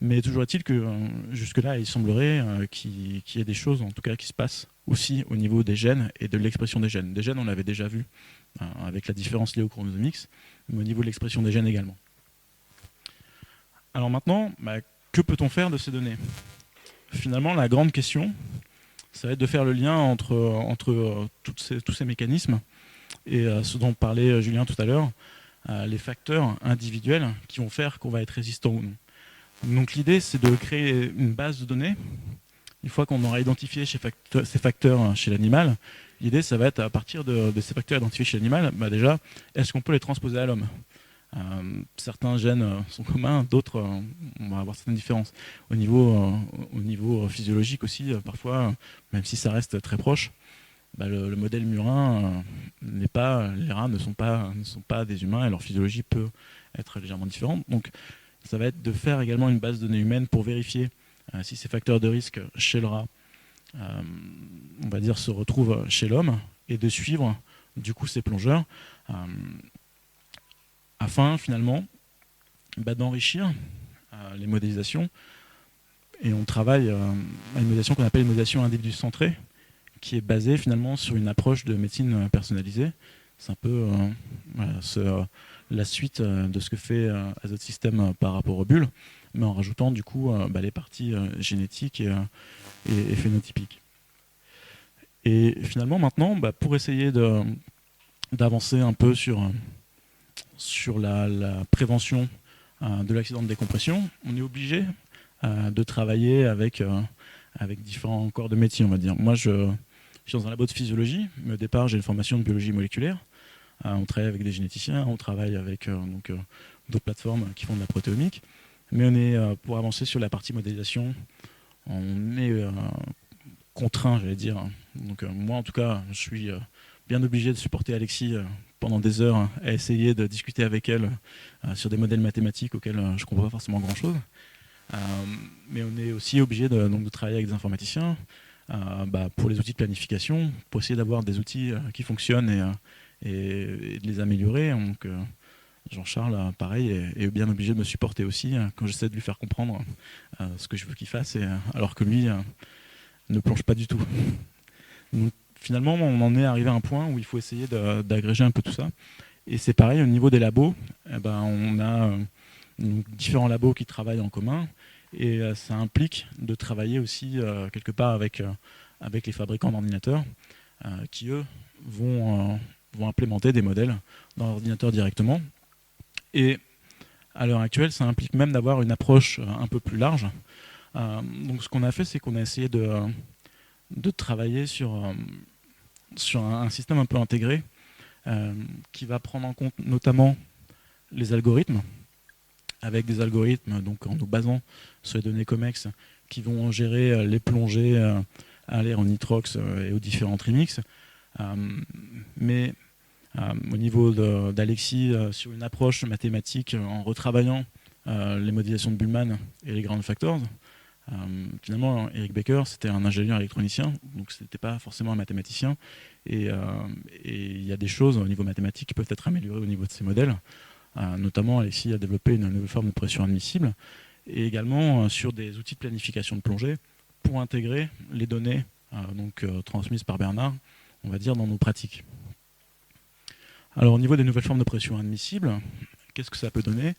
Mais toujours est-il que jusque-là, il semblerait qu'il y ait des choses, en tout cas, qui se passent aussi au niveau des gènes et de l'expression des gènes. Des gènes, on l'avait déjà vu avec la différence liée au chromosome X, mais au niveau de l'expression des gènes également. Alors maintenant, que peut-on faire de ces données ? Finalement, la grande question, ça va être de faire le lien entre tous ces mécanismes et ce dont parlait Julien tout à l'heure, les facteurs individuels qui vont faire qu'on va être résistant ou non. Donc l'idée, c'est de créer une base de données. Une fois qu'on aura identifié ces facteurs chez l'animal, l'idée, ça va être à partir de ces facteurs identifiés chez l'animal, déjà, est-ce qu'on peut les transposer à l'homme ? Certains gènes sont communs, d'autres, on va avoir certaines différences. Au niveau physiologique aussi, parfois, même si ça reste très proche, le modèle murin les rats ne sont pas des humains et leur physiologie peut être légèrement différente. Donc, ça va être de faire également une base de données humaine pour vérifier si ces facteurs de risque chez le rat, on va dire, se retrouvent chez l'homme et de suivre du coup ces plongeurs afin finalement d'enrichir les modélisations. Et on travaille à une modélisation qu'on appelle une modélisation individu centrée, qui est basée finalement sur une approche de médecine personnalisée. C'est un peu la suite de ce que fait Azote System par rapport aux bulles, mais en rajoutant du coup les parties génétiques et phénotypiques. Et finalement, maintenant, pour essayer d'avancer un peu sur la prévention de l'accident de décompression, on est obligé de travailler avec différents corps de métier, on va dire. Moi, je suis dans un labo de physiologie, mais au départ, j'ai une formation de biologie moléculaire. On travaille avec des généticiens, on travaille avec d'autres plateformes qui font de la protéomique. Mais on est, pour avancer sur la partie modélisation, on est contraint, j'allais dire. Donc moi, en tout cas, je suis bien obligé de supporter Alexis pendant des heures à essayer de discuter avec elle sur des modèles mathématiques auxquels je ne comprends pas forcément grand-chose. Mais on est aussi obligé de travailler avec des informaticiens pour les outils de planification, pour essayer d'avoir des outils qui fonctionnent et de les améliorer. Donc, Jean-Charles, pareil, est bien obligé de me supporter aussi quand j'essaie de lui faire comprendre ce que je veux qu'il fasse, alors que lui ne plonge pas du tout. Donc, finalement, on en est arrivé à un point où il faut essayer d'agréger un peu tout ça. Et c'est pareil, au niveau des labos, on a différents labos qui travaillent en commun, et ça implique de travailler aussi quelque part avec les fabricants d'ordinateurs qui, eux, vont implémenter des modèles dans l'ordinateur directement. Et à l'heure actuelle, ça implique même d'avoir une approche un peu plus large. Donc ce qu'on a fait, c'est qu'on a essayé de travailler sur un système un peu intégré qui va prendre en compte notamment les algorithmes, avec des algorithmes donc en nous basant sur les données COMEX qui vont gérer les plongées à l'air en nitrox et aux différents trimix. Mais au niveau d'Alexis, sur une approche mathématique en retravaillant les modélisations de Bullmann et les ground factors. Finalement, Eric Baker, c'était un ingénieur électronicien, donc ce n'était pas forcément un mathématicien. Et il y a des choses au niveau mathématique qui peuvent être améliorées au niveau de ces modèles. Notamment, Alexis a développé une nouvelle forme de pression admissible, et également sur des outils de planification de plongée pour intégrer les données transmises par Bernard, on va dire, dans nos pratiques. Alors au niveau des nouvelles formes de pression admissibles, qu'est-ce que ça peut donner ?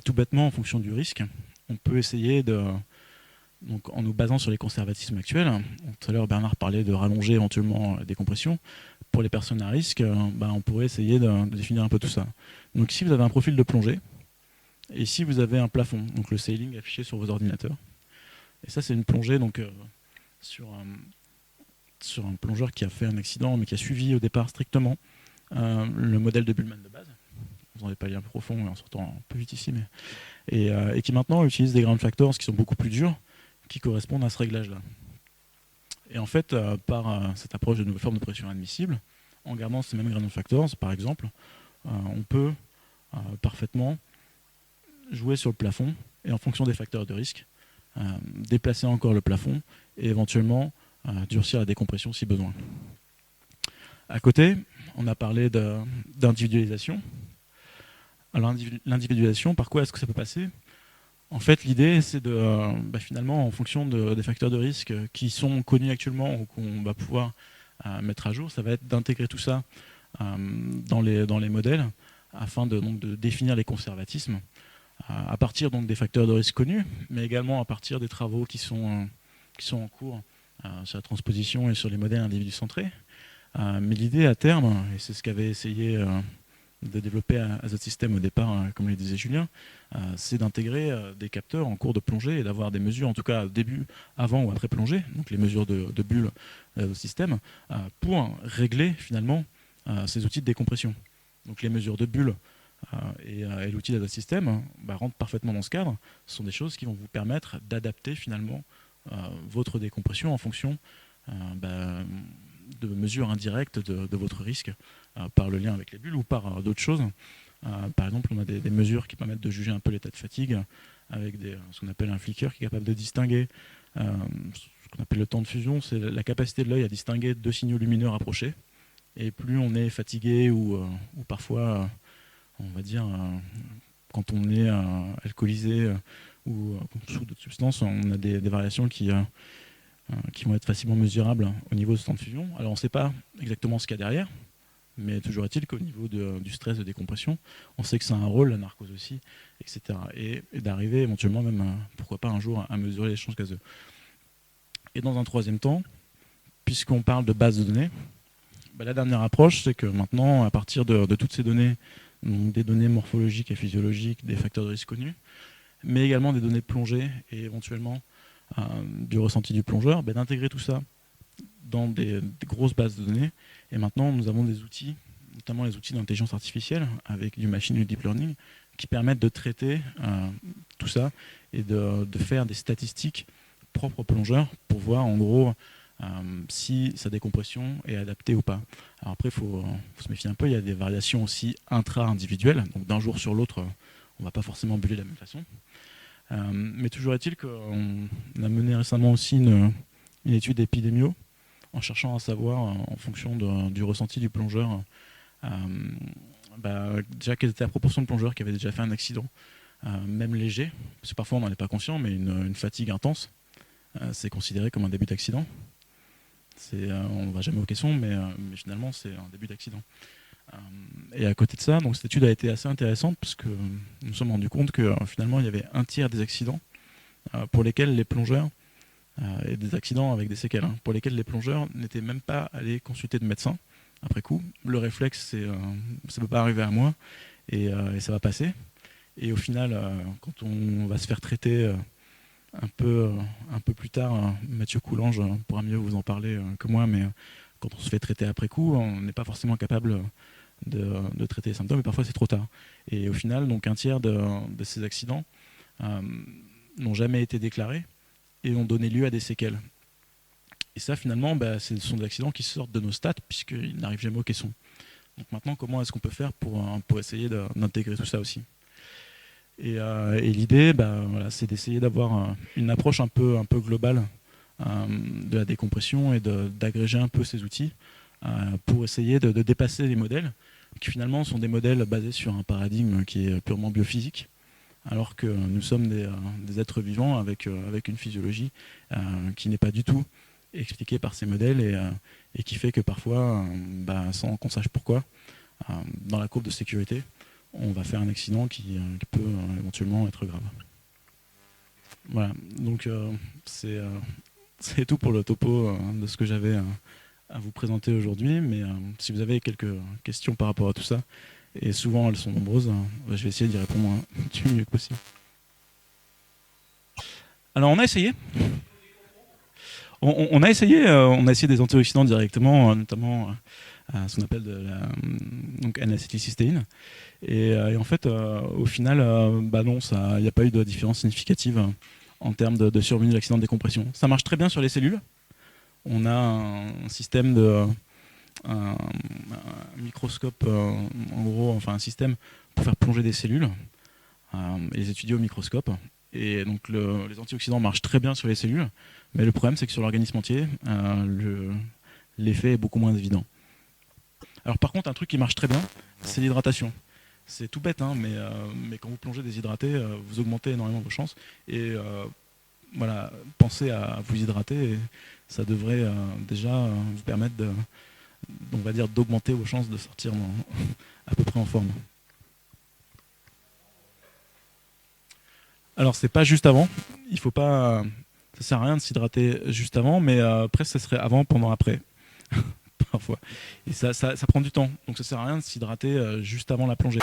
Tout bêtement, en fonction du risque, on peut essayer donc en nous basant sur les conservatismes actuels. Tout à l'heure, Bernard parlait de rallonger éventuellement des compressions. Pour les personnes à risque, on pourrait essayer de définir un peu tout ça. Donc ici, vous avez un profil de plongée, et ici, vous avez un plafond, donc le sailing affiché sur vos ordinateurs. Et ça, c'est une plongée donc, sur un plongeur qui a fait un accident, mais qui a suivi au départ strictement le modèle de Bullmann de base. Vous n'en avez pas lié un peu profond en sortant un peu vite ici, et qui maintenant utilise des ground factors qui sont beaucoup plus durs, qui correspondent à ce réglage-là. Et en fait, par cette approche de nouvelles formes de pression admissible, en gardant ces mêmes ground factors, par exemple, on peut parfaitement jouer sur le plafond et en fonction des facteurs de risque, déplacer encore le plafond et éventuellement durcir la décompression si besoin. À côté, on a parlé d'individualisation. Alors l'individualisation, par quoi est-ce que ça peut passer ? En fait, l'idée, c'est finalement, en fonction des facteurs de risque qui sont connus actuellement ou qu'on va pouvoir mettre à jour, ça va être d'intégrer tout ça dans les modèles afin de définir les conservatismes à partir donc, des facteurs de risque connus, mais également à partir des travaux qui sont en cours sur la transposition et sur les modèles individu centrés. Mais l'idée à terme, et c'est ce qu'avait essayé de développer Azote System au départ, comme le disait Julien, c'est d'intégrer des capteurs en cours de plongée et d'avoir des mesures, en tout cas au début, avant ou après plongée, donc les mesures de bulles d'Azote System, pour régler finalement ces outils de décompression. Donc les mesures de bulles et l'outil d'Azote System rentrent parfaitement dans ce cadre. Ce sont des choses qui vont vous permettre d'adapter finalement votre décompression en fonction de mesures indirectes de votre risque par le lien avec les bulles ou par d'autres choses. Par exemple, on a des mesures qui permettent de juger un peu l'état de fatigue avec ce qu'on appelle un flicker qui est capable de distinguer ce qu'on appelle le temps de fusion, c'est la capacité de l'œil à distinguer deux signaux lumineux rapprochés. Et plus on est fatigué ou parfois, on va dire, quand on est alcoolisé ou sous d'autres substances, on a des variations qui vont être facilement mesurables au niveau de ce temps de fusion. Alors on ne sait pas exactement ce qu'il y a derrière, mais toujours est-il qu'au niveau du stress de décompression, on sait que ça a un rôle, la narcose aussi, etc. Et d'arriver éventuellement même, pourquoi pas un jour, à mesurer l'échange gazeux. Et dans un troisième temps, puisqu'on parle de base de données, la dernière approche, c'est que maintenant, à partir de toutes ces données, donc des données morphologiques et physiologiques, des facteurs de risque connus, mais également des données de plongée et éventuellement du ressenti du plongeur, d'intégrer tout ça dans des grosses bases de données. Et maintenant, nous avons des outils, notamment les outils d'intelligence artificielle, avec du machine et du deep learning, qui permettent de traiter tout ça et de faire des statistiques propres aux plongeurs pour voir en gros si sa décompression est adaptée ou pas. Alors après, il faut se méfier un peu, il y a des variations aussi intra-individuelles, donc d'un jour sur l'autre, on ne va pas forcément buller de la même façon. Mais toujours est-il qu'on a mené récemment aussi une étude épidémio en cherchant à savoir, en fonction du ressenti du plongeur, déjà quelle était la proportion de plongeurs qui avaient déjà fait un accident, même léger, parce que parfois on n'en est pas conscient, mais une fatigue intense, c'est considéré comme un début d'accident. On ne va jamais aux questions, mais finalement c'est un début d'accident. Et à côté de ça, donc cette étude a été assez intéressante parce que nous nous sommes rendus compte que finalement il y avait un tiers des accidents pour lesquels les plongeurs, et des accidents avec des séquelles, pour lesquels les plongeurs n'étaient même pas allés consulter de médecin après coup. Le réflexe, c'est ça ne peut pas arriver à moi et ça va passer. Et au final, quand on va se faire traiter un peu plus tard, Mathieu Coulange pourra mieux vous en parler que moi, mais quand on se fait traiter après coup, on n'est pas forcément capable de traiter les symptômes, et parfois c'est trop tard. Et au final, donc un tiers de ces accidents n'ont jamais été déclarés et ont donné lieu à des séquelles. Et ça, finalement, ce sont des accidents qui sortent de nos stats, puisqu'ils n'arrivent jamais aux caissons. Donc maintenant, comment est-ce qu'on peut faire pour essayer d'intégrer tout ça aussi ? Et l'idée, c'est d'essayer d'avoir une approche un peu globale de la décompression et d'agréger un peu ces outils pour essayer de dépasser les modèles, qui finalement sont des modèles basés sur un paradigme qui est purement biophysique, alors que nous sommes des êtres vivants avec une physiologie qui n'est pas du tout expliquée par ces modèles et qui fait que parfois, sans qu'on sache pourquoi, dans la courbe de sécurité, on va faire un accident qui peut éventuellement être grave. Voilà, donc c'est tout pour le topo de ce que j'avais à vous présenter aujourd'hui, mais si vous avez quelques questions par rapport à tout ça, et souvent elles sont nombreuses, je vais essayer d'y répondre du mieux que possible. Alors on a essayé. On a essayé des antioxydants directement, notamment ce qu'on appelle donc N-acétylcystéine. Et en fait, au final, non, il n'y a pas eu de différence significative en termes de survenue de l'accident de décompression. Ça marche très bien sur les cellules. On a un système un microscope, en gros, enfin un système pour faire plonger des cellules et les étudier au microscope. Et donc les antioxydants marchent très bien sur les cellules, mais le problème c'est que sur l'organisme entier, l'effet est beaucoup moins évident. Alors par contre, un truc qui marche très bien, c'est l'hydratation. C'est tout bête, mais quand vous plongez déshydraté, vous augmentez énormément vos chances. Et voilà, pensez à vous hydrater, et ça devrait déjà vous permettre d'augmenter vos chances de sortir à peu près en forme. Alors c'est pas juste avant, il faut pas, ça sert à rien de s'hydrater juste avant, mais après ça serait avant, pendant, après, parfois. Et ça prend du temps, donc ça sert à rien de s'hydrater juste avant la plongée.